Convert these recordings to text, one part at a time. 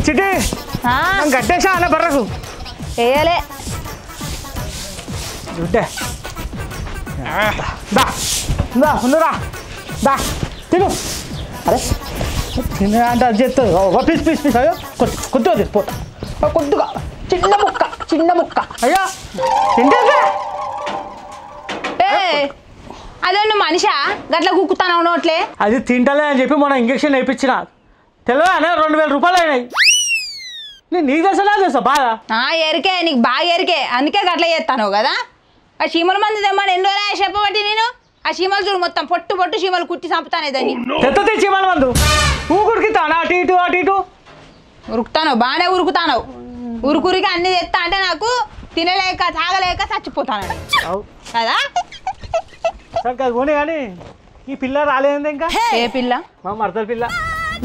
చిట్టి కట్టేసా అన్న బర్రకు వేయలే ముందురా దా తిను అరే తిను అంటే అది చెప్తుంది పీస్ పీస్ పీస్ అయ్యో కొద్దిగా పోతా కొద్దిగా చిన్న ముక్క అయ్యో తింటే అదే నువ్వు మనిషా గట్ల కుక్కుతాను నోట్లే అది తింటలే అని చెప్పి మొన్న ఇంజక్షన్ వేయించిన తెలియదా 2000 రూపాయలు అయినాయి నీకు తెలుసా బాగా ఎరికే నీకు బాగా ఎరికే అందుకే గట్ల చేస్తాను కదా ఆ చీమల మంది తెమ్మని ఎన్నో చెప్పబట్టి నేను ఆ చీమలు చూడు మొత్తం పొట్టు చీమలు కుట్టి చంపుతానే దాన్ని తెత్తది చీమల మందు ఊకుడికితాను అటు ఇటు ఉరుకుతాను బాగానే ఉరుకుతాను ఉరుకురికి అన్ని తెస్తా అంటే నాకు తినలేక తాగలేక చచ్చిపోతాను కదా సరే పోనీ కానీ ఈ పిల్ల రాలేదు ఇంకా ఏ పిల్ల మా మరదల పిల్ల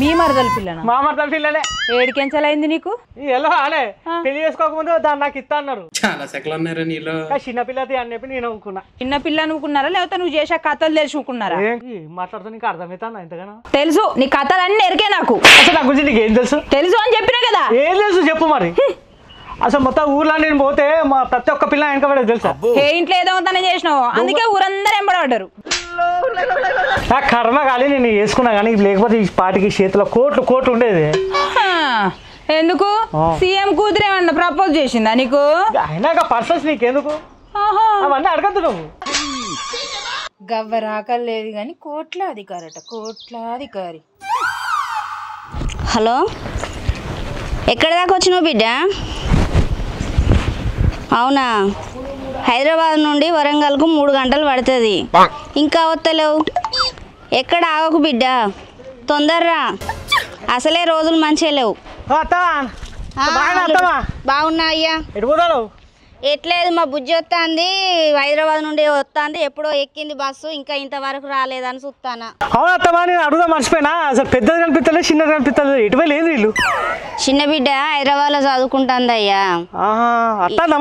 మీ మరదల పిల్లనా మా మరదల పిల్లనే ఏడికెంచలైంది నీకు ఎలా అనే పెళ్లి చేసుకోకముందు దాన్ని నాకు ఇస్తా అన్నారు చాలా సెకలు అన్నారు నీలో చిన్న పిల్లది అని చెప్పి నేను అనుకున్నా చిన్న పిల్ల అనుకున్నారా లేకపోతే నువ్వు చేసే కథలు తెలుసుకున్నారా మాట్లాడుతూ నీకు అర్థమవుతుందా ఇంతగానో తెలుసు నీ కథలు అన్ని ఎరికే నాకు అసలు నా గురించి నీకు ఏం తెలుసు అని చెప్పినా కదా ఏం తెలుసు చెప్పు మరి అసలు మొత్తం ఊర్లో నేను పోతే మా ప్రతి ఒక్క పిల్ల వెనకబడేది తెలుసా ఏ ఇంట్లో ఏదో తనే చేసినావు అందుకే ఊరందరూ ఎంబడబడ్డారు నా కర్మ కానీ నేను వేసుకున్నా కానీ లేకపోతే ఈ పాటికి చేతిలో కోట్లు ఉండేది ఎందుకు సీఎం కూతురు ఏమన్నా ప్రపోజ్ చేసిందా నీకు అయినా పర్సన్స్ నీకెందుకు అవన్నీ అడగద్దు నువ్వు గవ్వరాకలేదు కానీ కోట్లాధికారి హలో ఎక్కడి దాకా వచ్చినావు బిడ్డ అవునా హైదరాబాద్ నుండి వరంగల్కు 3 గంటలు పడుతుంది ఇంకా వస్తలేవు ఎక్కడ ఆగకు బిడ్డ తొందరరా అసలే రోజులు మంచిగా లేవు బాగున్నా అయ్యా ఎట్లేదు మా బుజ్జి వస్తుంది హైదరాబాద్ నుండి వస్తుంది ఎప్పుడో ఎక్కింది బస్సు ఇంకా ఇంతవరకు రాలేదని చూస్తానా అవునత్తమా నేను అడుగుదా మర్చిపోయినా అసలు పెద్దది కనిపిస్తలేదు చిన్నది కనిపిస్తలేదు ఎటువై లేదు వీళ్ళు చిన్న బిడ్డ హైదరాబాద్ లో చదువుకుంటుంది అయ్యా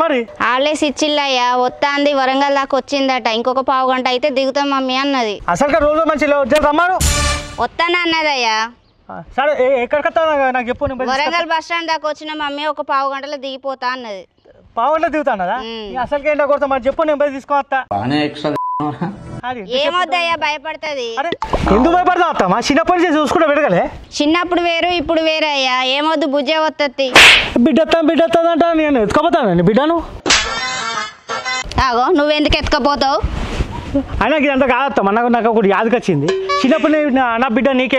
మరి హాలిడేస్ ఇచ్చిల్లయ్యా వస్తుంది వరంగల్ దాకా వచ్చిందట ఇంకొక 1/2 గంట అయితే దిగుతాం మమ్మీ అన్నది అసలు రోజు మంచి రమ్మాను వస్తానా అన్నదయ్యా సరే ఎక్కడికి నాకు చెప్పు వరంగల్ బస్ స్టాండ్ దాకా వచ్చిన మమ్మీ ఒక 1/2 గంటలో దిగిపోతా అన్నది 1/2 గంటలో దిగుతానదా అసలుకి ఏంటో కొడతా మరి చెప్పు నేను పోయి తీసుకోవస్తా ఏమొద్దయ్యా భయపడుతుంది ఎందుకు భయపడతా అత్తమ్మా చిన్నప్పటి నుంచి చూసుకుంటా పెరగలే చిన్నప్పుడు వేరు ఇప్పుడు వేరే అయ్యా ఏమొద్దు బుజ్జే వస్తుంది బిడ్డెత్తాదంట నేను ఎత్తుకపోతానండి బిడ్డను ఆగో నువ్వెందుకు ఎత్తుకపోతావు అయినా ఇదంతా కాదత్తమ్మా నాకు ఒకటి యాదకి వచ్చింది చిన్నప్పుడు నా బిడ్డ నీకే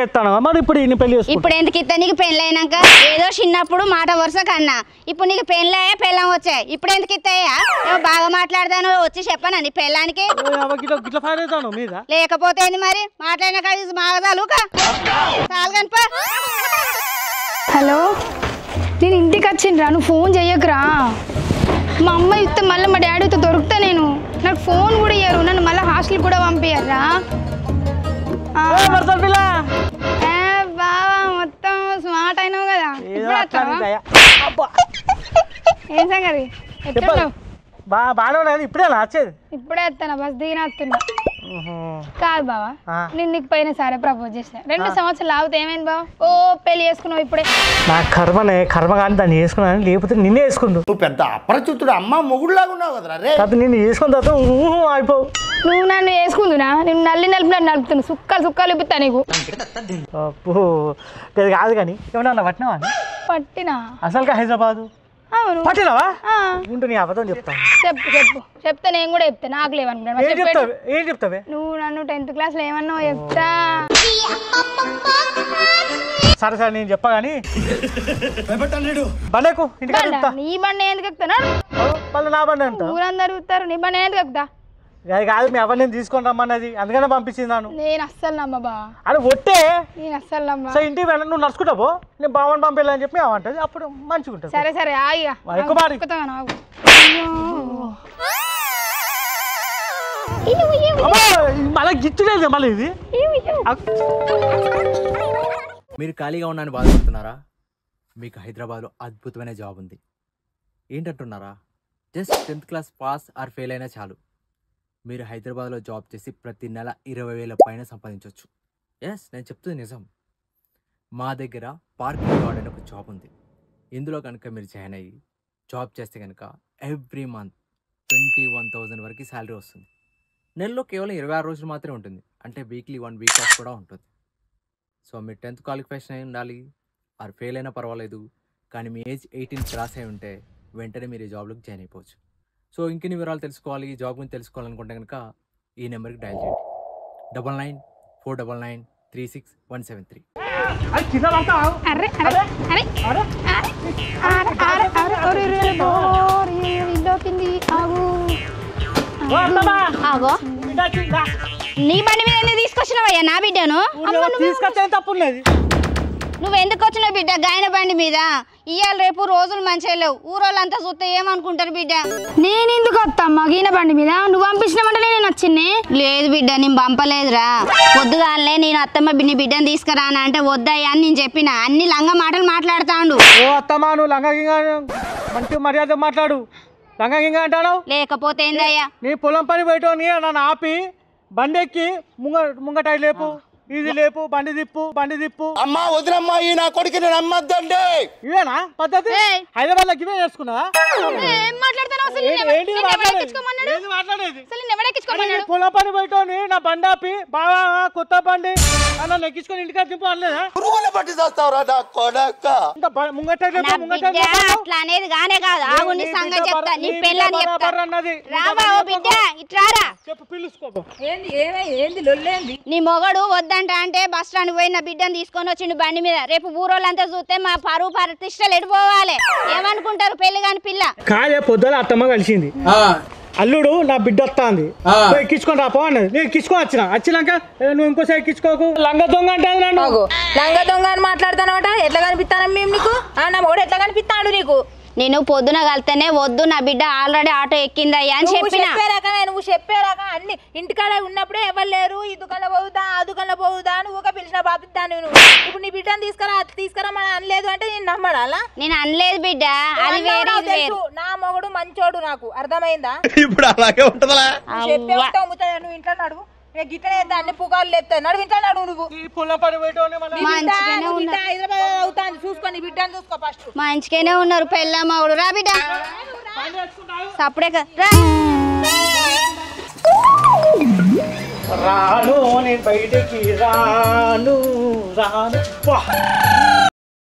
ఎత్తాను మరి ఇప్పుడు నీ పెళ్లి ఇప్పుడు ఎందుకు ఇస్తా నీకు పెళ్ళి అయినాక ఏదో చిన్నప్పుడు మాట వరుస కన్నా ఇప్పుడు నీకు పెళ్ళి అయ్యా పెళ్ళం వచ్చాయి ఇప్పుడు ఎందుకు ఇస్తాయా ఏమో బాగా మాట్లాడతాను వచ్చి చెప్పనా నీ పెళ్ళానికి లేకపోతే ఏంది మరి మాట్లాడిన కాదు మాగదాలు చాలు కనుప హలో నేను ఇంటికి వచ్చిండ్రా నువ్వు ఫోన్ చెయ్యకురా మా అమ్మ ఇస్తే మళ్ళీ మా డాడీతో దొరుకుతా నేను నాకు ఫోన్ కూడా ఇయ్యరు నన్ను మళ్ళీ హాస్టల్ కూడా పంపించారా బావా మొత్తం స్మార్ట్ అయినావు కదా ఏం సంగతి ఎట్లా బాగానే ఉన్నది ఇప్పుడే వచ్చేది ఇప్పుడే వస్తాను బస్ దిగిన వస్తున్నా కాదు బావా నేను నీకు పైన సరే ప్రపోజ్ చేసిన 2 సంవత్సరాలు ఆగితే ఏమైంది బావా ఓ పెళ్లి చేసుకున్నావు ఇప్పుడే నా కర్మ కానీ దాన్ని వేసుకున్నాను లేకపోతే నిన్నే వేసుకుందు నువ్వు పెద్ద అపరిచితుడు అమ్మ మొగుడులాగా ఉన్నావు కదరా రే నిన్ను వేసుకున్న తర్వాత అయిపోవు నువ్వు నన్ను వేసుకుందునా నేను నలుపునట్టు నలుపుతున్నా సుక్కలు ఇప్పుతా నీకు కాదు కానీ ఏమన్నా పట్టినావా పట్టినా అసలు హైదరాబాదు అవును పట్టినావా ఉంటే నీ అబద్ధం చెప్తాను చెప్తా నేను కూడా చెప్తా నాకు లేవనుకున్నాను ఏం చెప్తావే నువ్వు నన్ను 10th క్లాస్లో ఏమన్నావు చెప్తా సరే నేను చెప్పా కానీ బండకు నీ బండి ఎందుకు ఎక్కుతానా నా బండి అంట ఊరందరూ చూస్తారు నీ బండి ఎందుకు ఎక్కుతా అది కాదు మీ అవన్నీ తీసుకొని రమ్మన్నది అందుకనే పంపించింది నేను అస్సలు నమ్మ బా అది ఒట్టే నేను అస్సలు నమ్మ సో ఇంటికి వెళ్ళి నువ్వు నడుచుకుంటావు నేను బావని పంపించాలని చెప్పి అవంటది అప్పుడు మంచిగా ఉంటుంది సరే మళ్ళీ గిచ్చులేదు మళ్ళీ ఇది మీరు ఖాళీగా ఉన్నాను బాధపడుతున్నారా మీకు హైదరాబాద్లో అద్భుతమైన జాబ్ ఉంది ఏంటంటున్నారా just 10th class pass or fail అయినా చాలు మీరు హైదరాబాద్లో జాబ్ చేసి ప్రతి నెల 20,000 పైన సంపాదించవచ్చు ఎస్ నేను చెప్తుంది నిజం మా దగ్గర పార్కింగ్ గార్డ్ అనే ఒక జాబ్ ఉంది. ఇందులో కనుక మీరు జాయిన్ అయ్యి జాబ్ చేస్తే కనుక ఎవ్రీ మంత్ 21,000 వరకు శాలరీ వస్తుంది. నెలలో కేవలం 26 రోజులు మాత్రమే ఉంటుంది. అంటే వీక్లీ 1 వీక్ ఆఫ్ కూడా ఉంటుంది. సో మీరు 10th క్వాలిఫికేషన్ అయి ఉండాలి, ఆర్ ఫెయిల్ అయినా పర్వాలేదు, కానీ మీ ఏజ్ 18 క్రాస్ అయి ఉంటే వెంటనే మీరు ఈ జాబ్లోకి జాయిన్ అయిపోవచ్చు. సో ఇంకెన్ని వివరాలు తెలుసుకోవాలి, ఈ జాబ్ గురించి తెలుసుకోవాలనుకుంటే కనుక ఈ నెంబర్కి డయల్ చేయండి 9949936173. అరే అరే అరే అరే అరే అరే అరే విండోకింది ఆగు ఆగో. నీ బండి మీద ఎందుకు తీసుకొచ్చినావయ్యా నా బిడ్డను? తీసుకొచ్చే తప్పులేదు. నువ్వు ఎందుకు వచ్చినావు బిడ్డ గాయన బండి మీద? ఇవాళ రేపు రోజులు మంచిగా లేవు, ఊరోళ్ళంతా చూస్తే ఏమనుకుంటారు బిడ్డ? నేను ఎందుకు వస్తామ్మా గీన బండి మీద? నువ్వు పంపించినామంటే నేను వచ్చింది. లేదు బిడ్డ, నేను పంపలేదురా. పొద్దుగాలనే నేను అత్తమ్మ నీ బిడ్డను తీసుకురానా అంటే వద్దయ్యా అని నేను చెప్పిన. అన్ని లంగ మాటలు మాట్లాడుతాండు. ఓ అత్తమ్మా, నువ్వు లంగా గింగా మంచి మర్యాద మాట్లాడు. లంగా గింగా అంటాడు. లేకపోతే ఏందయ్యా? నీ పొలం పని బయటని నన్ను ఆపి బండి ఎక్కి ముంగటాయి లేపు, ఇది లేపు, బండి తిప్పు. అమ్మా వదినమ్మా, ఈ నా కొడుకు నేను అమ్మద్దండి. ఇవేనా పద్ధతి? హైదరాబాద్ లో ఇవే చేసుకున్నా? పొలం పని బయటని నా బండి ఆపి బాగా కొత్త బండి నన్ను ఎక్కించుకొని ఇంటికి దింపు అనలేదా? పురుగుల పట్టి చేస్తావురా నా కొడక. ఇంకా ముంగటాయి అట్లా అనేది గానే కాదు. ఆగు నీ సంగతి చెప్తా, నీ పెళ్ళని చెప్తా. రావా ఓ బిడ్డ, ఇట్రారా. చెప్పు, పిలుచుకోపో. ఏంది లొల్లేంది? నీ మొగడు వద్దంట అంటే బస్ స్టాండ్ పోయి నా బిడ్డను తీసుకొని వచ్చిండు బండి మీద. రేపు ఊరోళ్ళంతా చూస్తే మా పరువు ప్రతిష్టలు ఎడిపోవాలి. ఏమనుకుంటారు పెళ్లి కాని పిల్ల? కాదే, పొద్దున అత్తమ్మ కలిసింది. అల్లుడు నా బిడ్డ వస్తాంది, ఎక్కించుకొని రాపో అన్నది. నేను ఎక్కించుకొని వచ్చినాక నువ్వు ఇంకోసారి ఎక్కించుకోకు, లంగ దొంగ అంటే నన్ను. లంగ దొంగ అని మాట్లాడుతానమాట. ఎట్లా కనిపిస్తాను మేము నీకు? నా మొగడు ఎట్లా కనిపిస్తాడు నీకు? నేను పొద్దున కలితేనే వద్దు, నా బిడ్డ ఆల్రెడీ ఆటో ఎక్కిందయ్యా అని చెప్పిన. నువ్వు చెప్పే రకం అన్ని ఇంటికాడ ఉన్నప్పుడే ఎవరు లేరు, ఈ దుకాణంలో పోవుదా ఆ దుకాణంలో పోవుదా నువ్వు ఒక పిలిచిన బాపిద్దాను. నువ్వు ఇప్పుడు నీ బిడ్డను తీసుకురమ్మని అనలేదు అంటే నేను నమ్మడాలా? నేను అనలేదు బిడ్డ, అది వేరే. నా మొగుడు మంచోడు, నాకు అర్థమైందా? ఇప్పుడు అలాగే ఉంటుందా? చెప్పే ఉంటావు ముచ్చట. నువ్వు ఇంట్లో నడువు, గిట్లనే అన్ని పుకార్లు లేపుతాయి. నడువు, ఇంట్లో నడువు. నువ్వు హైదరాబాద్ అవుతాను, చూసుకో నీ బిడ్డను చూసుకో ఫస్ట్. మంచిగానే ఉన్నారు పెళ్ళమ్మడు. రా బిడ్డ, సప్పుడే రా. రాను నేను బయటికి రాను.